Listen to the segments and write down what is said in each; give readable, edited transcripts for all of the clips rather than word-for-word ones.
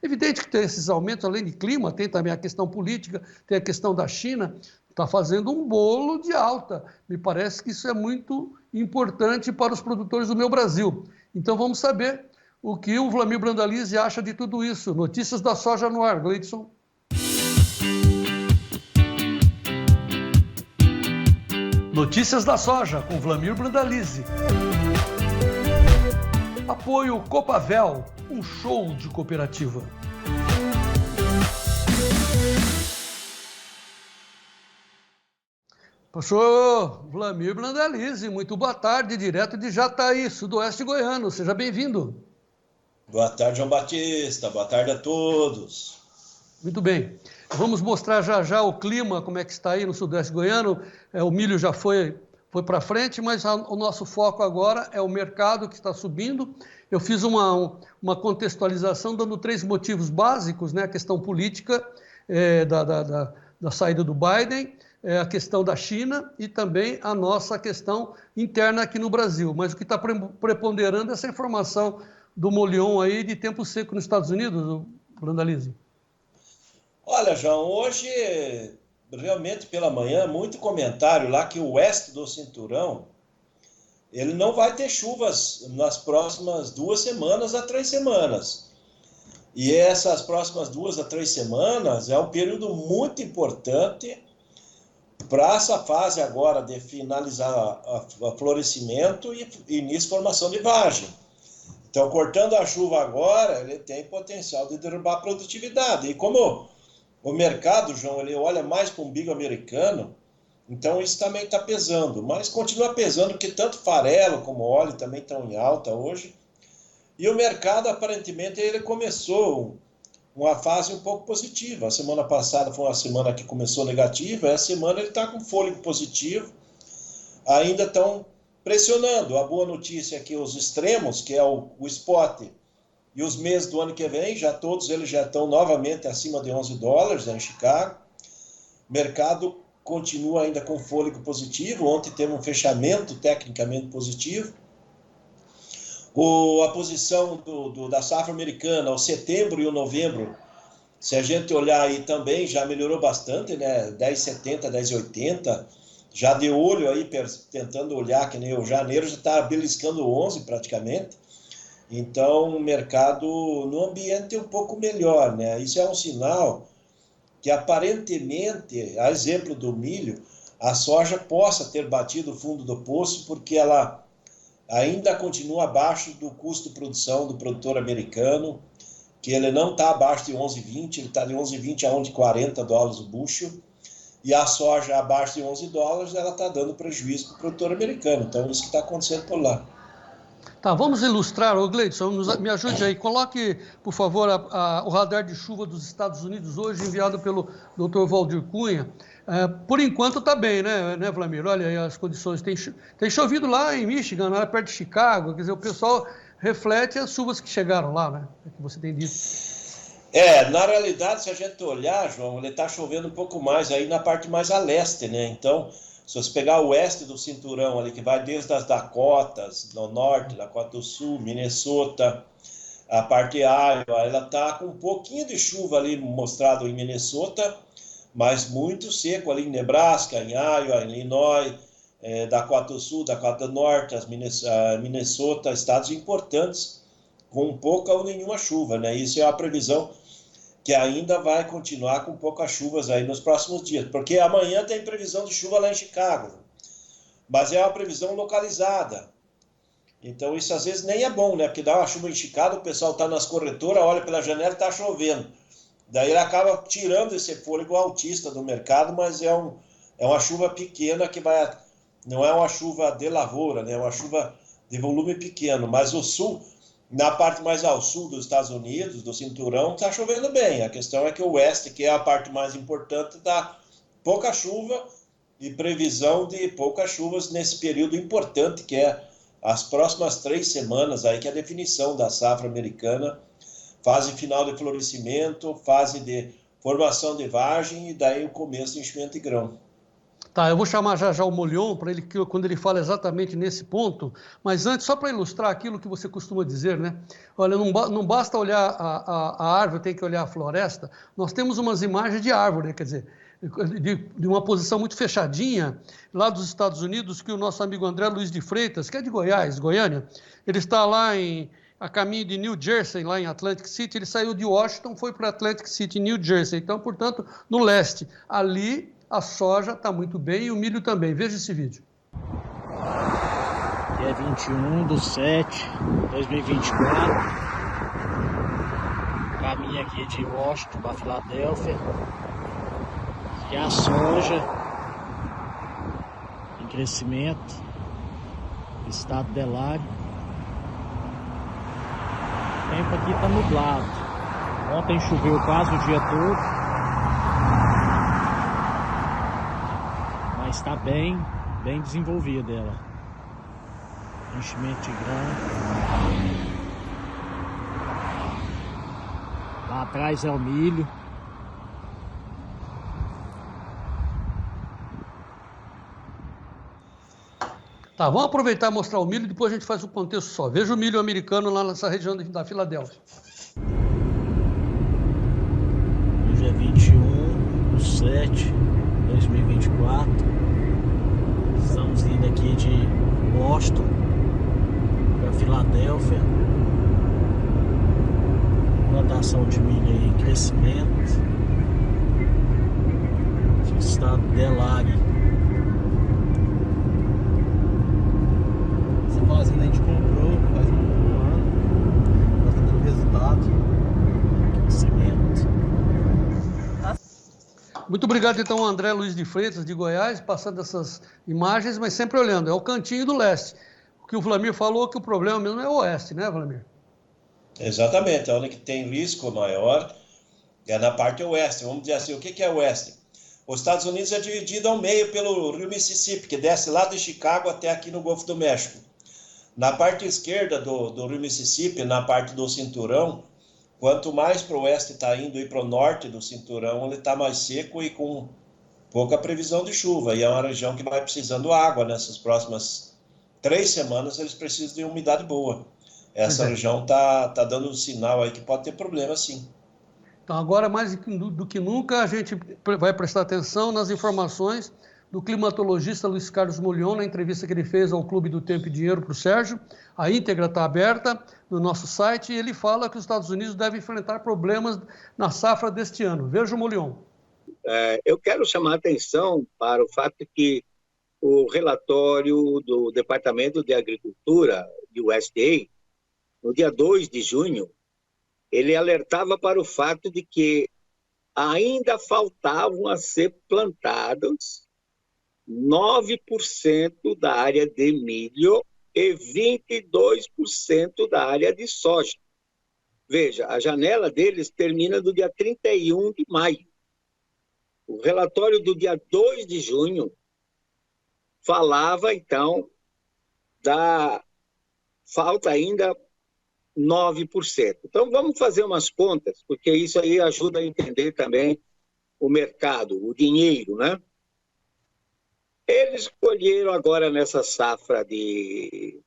Evidente que tem esses aumentos, além de clima, tem também a questão política, tem a questão da China, está fazendo um bolo de alta. Me parece que isso é muito importante para os produtores do meu Brasil. Então vamos saber o que o Vlamir Brandalize acha de tudo isso. Notícias da soja no ar, Gleidson. Notícias da soja com Vlamir Brandalize. Apoio Copavel, um show de cooperativa. Professor Vlamir Brandalize, muito boa tarde, direto de Jataí, sudoeste goiano. Seja bem-vindo. Boa tarde, João Batista. Boa tarde a todos. Muito bem. Vamos mostrar já o clima, como é que está aí no sudoeste goiano. O milho já foi para frente, mas o nosso foco agora é o mercado que está subindo. Eu fiz uma contextualização dando 3 motivos básicos, né? A questão política da saída do Biden, a questão da China e também a nossa questão interna aqui no Brasil. Mas o que está preponderando é essa informação do Molion aí de tempo seco nos Estados Unidos, Brandalize. Olha, João, hoje, realmente pela manhã, muito comentário lá que o oeste do cinturão, ele não vai ter chuvas nas próximas 2 semanas a 3 semanas. E essas próximas 2 a 3 semanas é um período muito importante para essa fase agora de finalizar a florescimento e início de formação de vagem. Então, cortando a chuva agora, ele tem potencial de derrubar a produtividade. E como o mercado, João, ele olha mais para o umbigo americano, então isso também está pesando. Mas continua pesando, porque tanto farelo como óleo também estão em alta hoje. E o mercado, aparentemente, ele começou uma fase um pouco positiva. A semana passada foi uma semana que começou negativa, essa semana ele está com fôlego positivo. Ainda estão pressionando. A boa notícia é que os extremos, que é o spot e os meses do ano que vem, todos eles já estão novamente acima de $11 em Chicago. O mercado continua ainda com fôlego positivo. Ontem teve um fechamento tecnicamente positivo. A posição da safra americana, o setembro e o novembro, se a gente olhar aí também, já melhorou bastante, né? 10,70, 10,80. Já de olho aí, tentando olhar, que nem o janeiro já está beliscando 11 praticamente. Então, o mercado no ambiente é um pouco melhor, né? Isso é um sinal que aparentemente, a exemplo do milho, a soja possa ter batido o fundo do poço, porque ela ainda continua abaixo do custo de produção do produtor americano, que ele não está abaixo de 11,20, ele está de 11,20 a 11,40 o bushel, e a soja abaixo de $11, ela está dando prejuízo para o produtor americano. Então, isso que está acontecendo por lá. Tá, vamos ilustrar, Gleidson, me ajude aí. Coloque, por favor, o radar de chuva dos Estados Unidos hoje, enviado pelo Dr. Valdir Cunha. Por enquanto está bem, né, Vlamir? Olha aí as condições. Tem chovido lá em Michigan, lá perto de Chicago. Quer dizer, o pessoal reflete as chuvas que chegaram lá, né? Que você tem dito. Na realidade, se a gente olhar, João, ele está chovendo um pouco mais aí na parte mais a leste, né? Então, se você pegar o oeste do cinturão ali, que vai desde as Dakotas, do norte, Dakota do Sul, Minnesota, a parte de Iowa, ela está com um pouquinho de chuva ali mostrado em Minnesota, mas muito seco ali em Nebraska, em Iowa, em Illinois, Dakota do Sul, Dakota do Norte, Minnesota, estados importantes, com pouca ou nenhuma chuva, né? Isso é a previsão que ainda vai continuar com poucas chuvas aí nos próximos dias, porque amanhã tem previsão de chuva lá em Chicago, mas é uma previsão localizada. Então isso às vezes nem é bom, né? Porque dá uma chuva em Chicago, o pessoal está nas corretoras, olha pela janela e está chovendo. Daí ele acaba tirando esse fôlego altista do mercado, mas é uma chuva pequena que não é uma chuva de lavoura, né? É uma chuva de volume pequeno, mas o sul, na parte mais ao sul dos Estados Unidos, do cinturão, está chovendo bem. A questão é que o oeste, que é a parte mais importante, está pouca chuva e previsão de poucas chuvas nesse período importante, que é as próximas 3 semanas, aí, que é a definição da safra americana, fase final de florescimento, fase de formação de vagem e daí o começo de enchimento de grão. Tá, eu vou chamar já o Molion para ele, quando ele fala exatamente nesse ponto, mas antes, só para ilustrar aquilo que você costuma dizer, né? Olha, não basta olhar a árvore, tem que olhar a floresta. Nós temos umas imagens de árvore, né? Quer dizer, de uma posição muito fechadinha, lá dos Estados Unidos, que o nosso amigo André Luiz de Freitas, que é de Goiás, Goiânia, ele está lá a caminho de New Jersey, lá em Atlantic City, ele saiu de Washington, foi para Atlantic City, New Jersey, então, portanto, no leste. Ali, a soja está muito bem e o milho também. Veja esse vídeo. Dia 21/7/2024. Caminho aqui de Washington para Filadélfia. E a soja em crescimento. Estado Delari. O tempo aqui está nublado. Ontem choveu quase o dia todo. Mas está bem desenvolvida ela. Enchimento de grão. Lá atrás é o milho. Tá, vamos aproveitar e mostrar o milho e depois a gente faz o contexto só. Veja o milho americano lá nessa região da Filadélfia. Hoje é 21/7/2024. Estamos indo aqui de Boston para Filadélfia. Plantação de milho aí em crescimento. Estado Delari. Essa fazenda a gente comprou faz um ano. Já está dando resultado. Crescimento. Muito obrigado, então, André Luiz de Freitas, de Goiás, passando essas imagens, mas sempre olhando. É o cantinho do leste. O que o Vlamir falou, que o problema mesmo é o oeste, né, Vlamir? Exatamente. Onde que tem risco maior é na parte oeste. Vamos dizer assim, o que é oeste? Os Estados Unidos é dividido ao meio pelo rio Mississippi, que desce lá de Chicago até aqui no Golfo do México. Na parte esquerda do rio Mississippi, na parte do cinturão, quanto mais para o oeste está indo e para o norte do cinturão, ele está mais seco e com pouca previsão de chuva. E é uma região que vai precisando água nessas próximas 3 semanas, eles precisam de umidade boa. Essa região está dando um sinal aí que pode ter problema, sim. Então, agora, mais do que nunca, a gente vai prestar atenção nas informações do climatologista Luiz Carlos Molion, na entrevista que ele fez ao Clube do Tempo e Dinheiro para o Sérgio. A íntegra está aberta no nosso site e ele fala que os Estados Unidos devem enfrentar problemas na safra deste ano. Veja o Molion. Eu quero chamar a atenção para o fato que o relatório do Departamento de Agricultura, USDA, no dia 2 de junho, ele alertava para o fato de que ainda faltavam a ser plantados 9% da área de milho e 22% da área de soja. Veja, a janela deles termina no dia 31 de maio. O relatório do dia 2 de junho falava, então, da falta ainda 9%. Então, vamos fazer umas contas, porque isso aí ajuda a entender também o mercado, o dinheiro, né? Eles colheram agora nessa safra de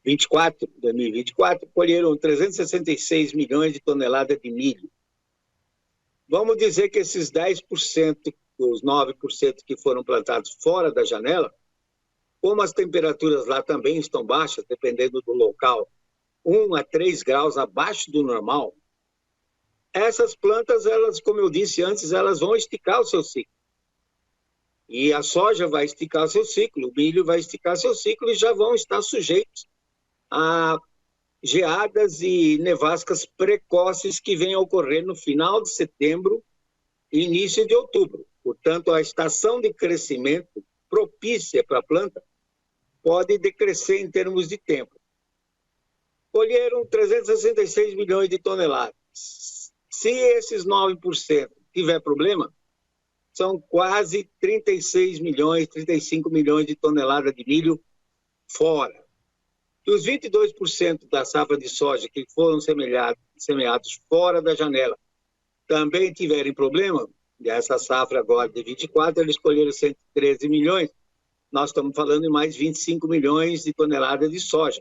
2024, colheram 366 milhões de toneladas de milho. Vamos dizer que esses 10%, os 9% que foram plantados fora da janela, como as temperaturas lá também estão baixas, dependendo do local, 1 a 3 graus abaixo do normal, essas plantas, elas, como eu disse antes, elas vão esticar o seu ciclo. E a soja vai esticar seu ciclo, o milho vai esticar seu ciclo e já vão estar sujeitos a geadas e nevascas precoces que vêm a ocorrer no final de setembro e início de outubro. Portanto, a estação de crescimento propícia para a planta pode decrescer em termos de tempo. Colheram 366 milhões de toneladas. Se esses 9% tiver problema, são quase 36 milhões, 35 milhões de toneladas de milho fora. E os 22% da safra de soja que foram semeados fora da janela também tiverem problema, Dessa safra agora de 24, eles colheram 113 milhões. Nós estamos falando de mais 25 milhões de toneladas de soja.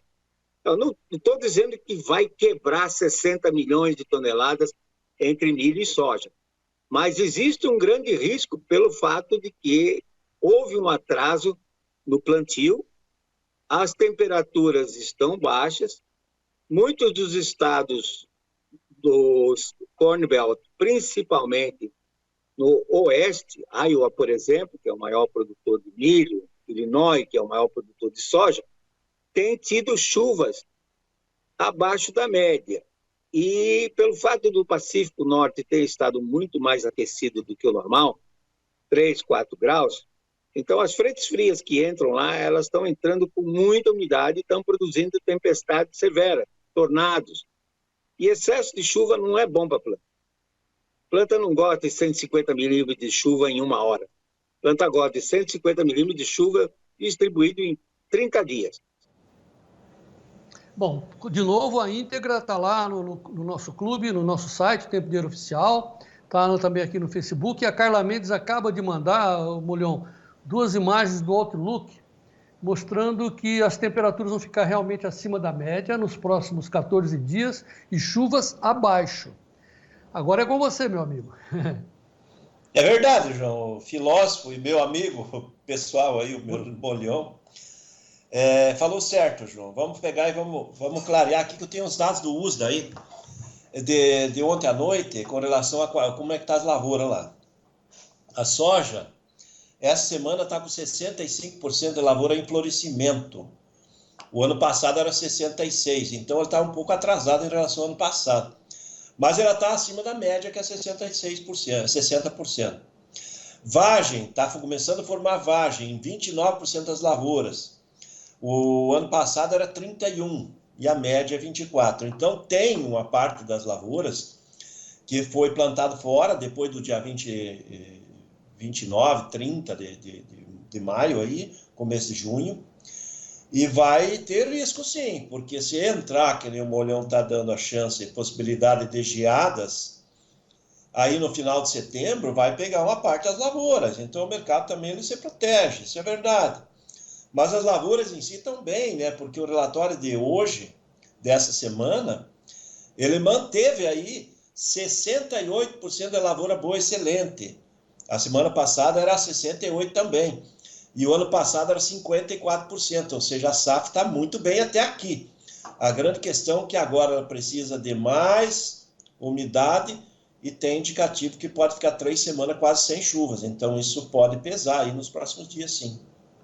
Eu não estou dizendo que vai quebrar 60 milhões de toneladas entre milho e soja, mas existe um grande risco pelo fato de que houve um atraso no plantio, as temperaturas estão baixas, muitos dos estados do Corn Belt, principalmente no oeste, Iowa, por exemplo, que é o maior produtor de milho, Illinois, que é o maior produtor de soja, tem tido chuvas abaixo da média. E pelo fato do Pacífico Norte ter estado muito mais aquecido do que o normal, 3, 4 graus, então as frentes frias que entram lá, elas estão entrando com muita umidade e estão produzindo tempestades severas, tornados. E excesso de chuva não é bom para a planta. A planta não gosta de 150 milímetros de chuva em 1 hora. A planta gosta de 150 milímetros de chuva distribuído em 30 dias. Bom, de novo, a íntegra está lá no nosso clube, no nosso site, Tempo Dinheiro Oficial, está também aqui no Facebook. E a Carla Mendes acaba de mandar, Molhão, 2 imagens do Outlook, mostrando que as temperaturas vão ficar realmente acima da média nos próximos 14 dias e chuvas abaixo. Agora é com você, meu amigo. É verdade, João. O filósofo e meu amigo pessoal aí, o meu Molhão, falou certo, João. Vamos pegar e vamos clarear aqui que eu tenho os dados do USDA aí, de ontem à noite, com relação a como é que está as lavouras lá. A soja, essa semana está com 65% de lavoura em florescimento. O ano passado era 66%, então ele está um pouco atrasado em relação ao ano passado. Mas ela está acima da média, que é 60%. Vagem, está começando a formar vagem em 29% das lavouras. O ano passado era 31% e a média é 24%. Então tem uma parte das lavouras que foi plantado fora depois do dia 29, 30 de maio, aí, começo de junho, e vai ter risco sim, porque se entrar, que nem o Molhão está dando a chance e possibilidade de geadas, aí no final de setembro vai pegar uma parte das lavouras, então o mercado também ele se protege, isso é verdade. Mas as lavouras em si estão bem, né? Porque o relatório de hoje, dessa semana, ele manteve aí 68% da lavoura boa excelente. A semana passada era 68% também. E o ano passado era 54%, ou seja, a safra está muito bem até aqui. A grande questão é que agora ela precisa de mais umidade e tem indicativo que pode ficar 3 semanas quase sem chuvas. Então isso pode pesar aí nos próximos dias, sim.